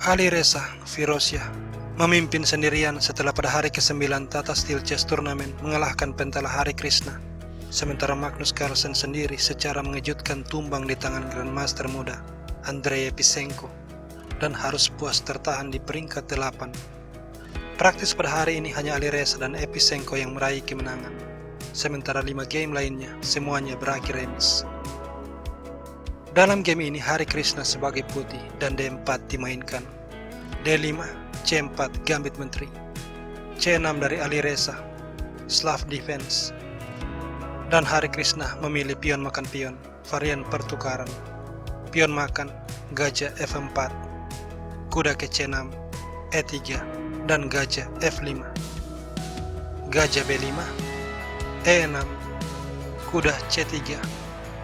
Ali Reza Firosyah memimpin sendirian setelah pada hari ke-9 Tata Steel Chess Turnamen mengalahkan pentala Hari Krishna. Sementara Magnus Carlsen sendiri secara mengejutkan tumbang di tangan Grandmaster muda Andrei Evchenko dan harus puas tertahan di peringkat 8. Praktis pada hari ini hanya Ali Reza dan Evchenko yang meraih kemenangan, sementara 5 game lainnya semuanya berakhir remis. Dalam game ini Hari Krishna sebagai putih dan D4 dimainkan. D5, C4 gambit menteri, C6 dari Ali Reza, Slav defense. Dan Hari Krishna memilih pion makan pion, varian pertukaran. Pion makan, gajah F4, kuda ke C6, E3, dan gajah F5. Gajah B5, E6, kuda C3,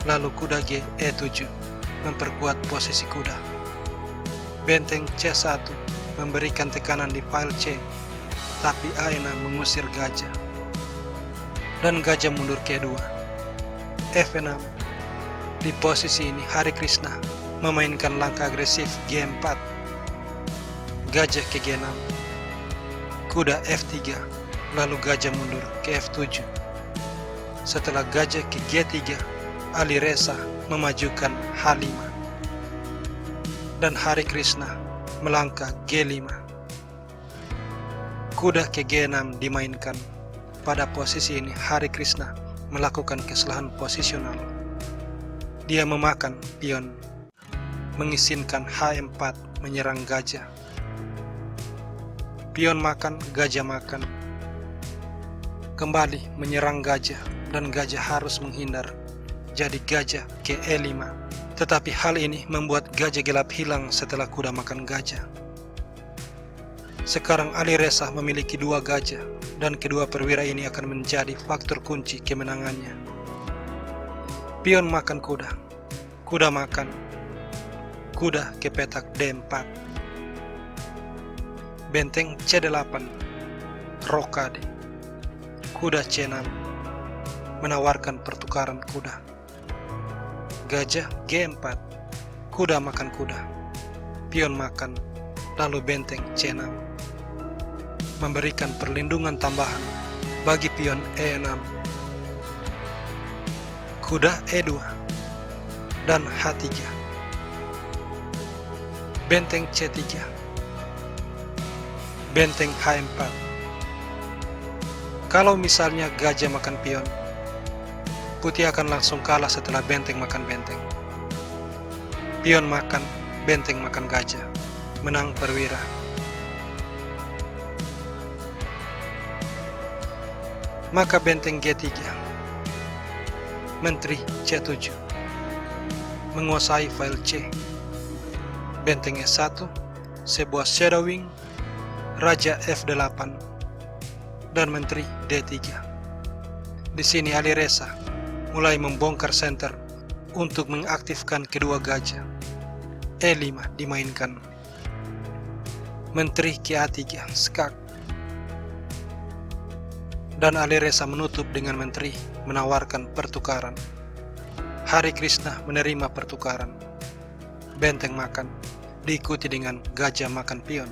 lalu kuda G E7 memperkuat posisi kuda. Benteng C1 memberikan tekanan di file C, tapi A6 mengusir gajah. Dan gajah mundur ke E2. F6. Di posisi ini Hari Krishna memainkan langkah agresif G4. Gajah ke G6. Kuda F3, lalu gajah mundur ke F7. Setelah gajah ke G3, Ali Reza memajukan H5 dan Hari Krishna melangkah G5. Kuda ke G6 dimainkan. Pada posisi ini Hari Krishna melakukan kesalahan posisional. Dia memakan pion, mengizinkan H4 menyerang gajah. Pion makan, gajah makan. Kembali menyerang gajah dan gajah harus menghindar. Jadi gajah ke E5, tetapi hal ini membuat gajah gelap hilang setelah kuda makan gajah. Sekarang Ali Reza memiliki 2 gajah, dan kedua perwira ini akan menjadi faktor kunci kemenangannya. Pion makan kuda, kuda makan, kuda ke petak D4. Benteng C8, rokade, kuda C6, menawarkan pertukaran kuda. Gajah G4, kuda makan kuda, pion makan, lalu benteng C6, memberikan perlindungan tambahan bagi pion E6, kuda E2, dan H3, benteng C3, benteng H4. Kalau misalnya gajah makan pion, putih akan langsung kalah setelah benteng makan benteng. Pion makan, benteng makan gajah. Menang perwira. Maka benteng G3. Menteri C7. Menguasai file C. Benteng E1, sebuah shadowing, Raja F8, dan Menteri D3. Di sini Ali Reza mulai membongkar center untuk mengaktifkan kedua gajah. E5 dimainkan. Menteri ke A3 skak. Dan Ali Reza menutup dengan menteri menawarkan pertukaran. Hari Krishna menerima pertukaran. Benteng makan diikuti dengan gajah makan pion.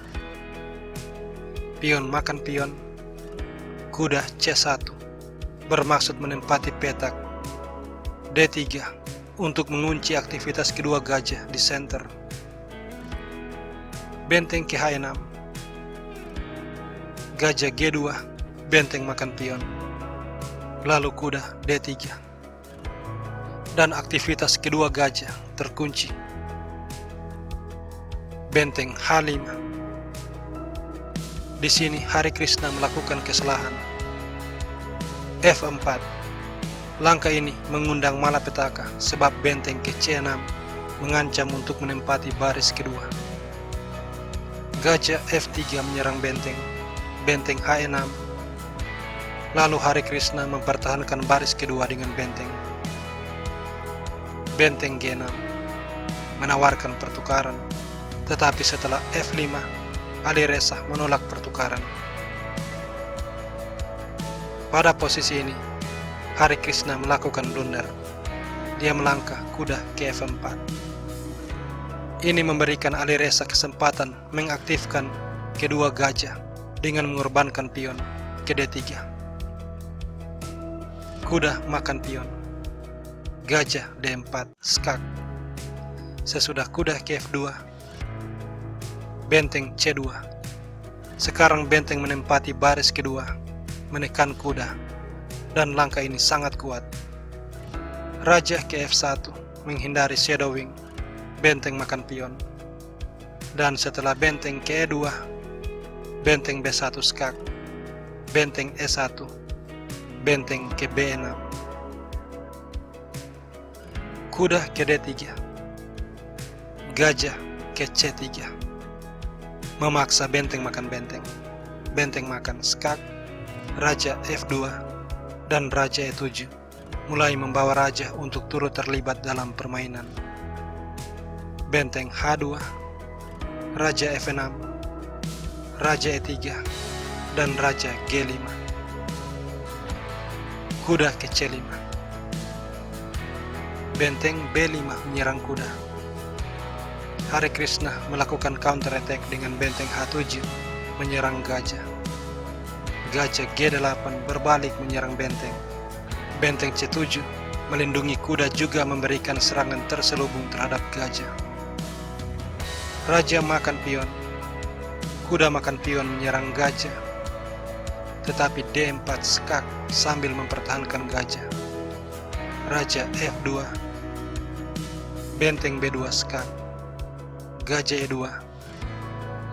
Pion makan pion. Kuda C1 bermaksud menempati petak D3 untuk mengunci aktivitas kedua gajah di center. Benteng ke H6. Gajah G2, benteng makan pion. Lalu kuda D3. Dan aktivitas kedua gajah terkunci. Benteng H5. Di sini Hari Krishna melakukan kesalahan. F4. Langkah ini mengundang malapetaka sebab benteng ke C6 mengancam untuk menempati baris kedua. Gajah F3 menyerang benteng, benteng H6. Lalu Hari Krishna mempertahankan baris kedua dengan benteng. Benteng G6 menawarkan pertukaran, tetapi setelah F5, Ali Reza menolak pertukaran. Pada posisi ini, Hari Krishna melakukan blunder. Dia melangkah kuda ke F4. Ini memberikan Alireza kesempatan mengaktifkan kedua gajah dengan mengorbankan pion ke D3. Kuda makan pion. Gajah D4 skak. Sesudah kuda ke F2, benteng C2. Sekarang benteng menempati baris kedua, menekan kuda, dan langkah ini sangat kuat. Raja ke F1 menghindari shadowing, benteng makan pion. Dan setelah benteng ke E2, benteng B1 skak, benteng E1, benteng ke B6. Kuda ke D3, gajah ke C3. Memaksa benteng makan benteng, benteng makan skak, raja F2, dan raja E7. Mulai membawa raja untuk turut terlibat dalam permainan. Benteng H2, raja F6, raja E3, dan raja G5. Kuda ke C5. Benteng B5 menyerang kuda. Hare Krishna melakukan counter attack dengan benteng H7 menyerang gajah. Gajah G8 berbalik menyerang benteng. Benteng C7 melindungi kuda juga memberikan serangan terselubung terhadap gajah. Raja makan pion. Kuda makan pion menyerang gajah. Tetapi D4 skak sambil mempertahankan gajah. Raja F2. Benteng B2 skak. Gajah E2.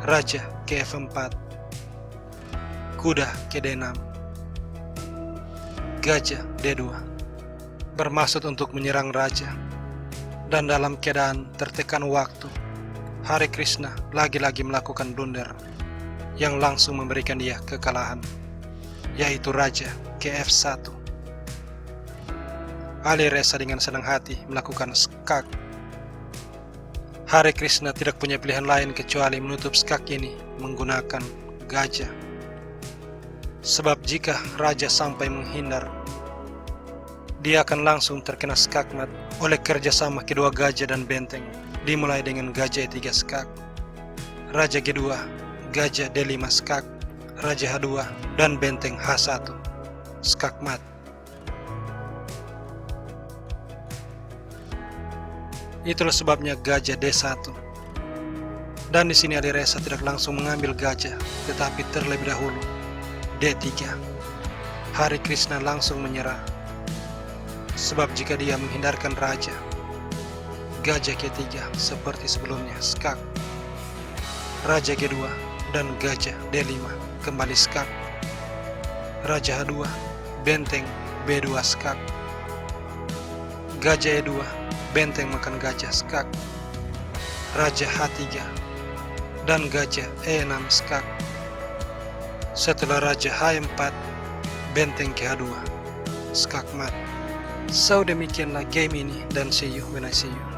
Raja ke F4. Kuda ke D6. Gajah D2. Bermaksud untuk menyerang raja. Dan dalam keadaan tertekan waktu, Hare Krishna lagi-lagi melakukan blunder yang langsung memberikan dia kekalahan, yaitu raja ke F1. Alireza dengan senang hati melakukan skak. Hare Krishna tidak punya pilihan lain kecuali menutup skak ini menggunakan gajah. Sebab jika raja sampai menghindar, dia akan langsung terkena skakmat oleh kerjasama kedua gajah dan benteng, dimulai dengan gajah E3 skak, raja G2, gajah D5 skak, raja H2, dan benteng H1 skakmat. Itulah sebabnya gajah D1. Dan di sini Alireza tidak langsung mengambil gajah, tetapi terlebih dahulu D3. Hare Krishna langsung menyerah. Sebab jika dia menghindarkan raja, gajah G3 seperti sebelumnya skak, raja G2, dan gajah D5 kembali skak, raja H2, benteng B2 skak, gajah E2, benteng makan gajah skak, raja H3, dan gajah E6 skak. Setelah raja H4, benteng ke H2 skakmat. So demikianlah game ini, dan see you when I see you.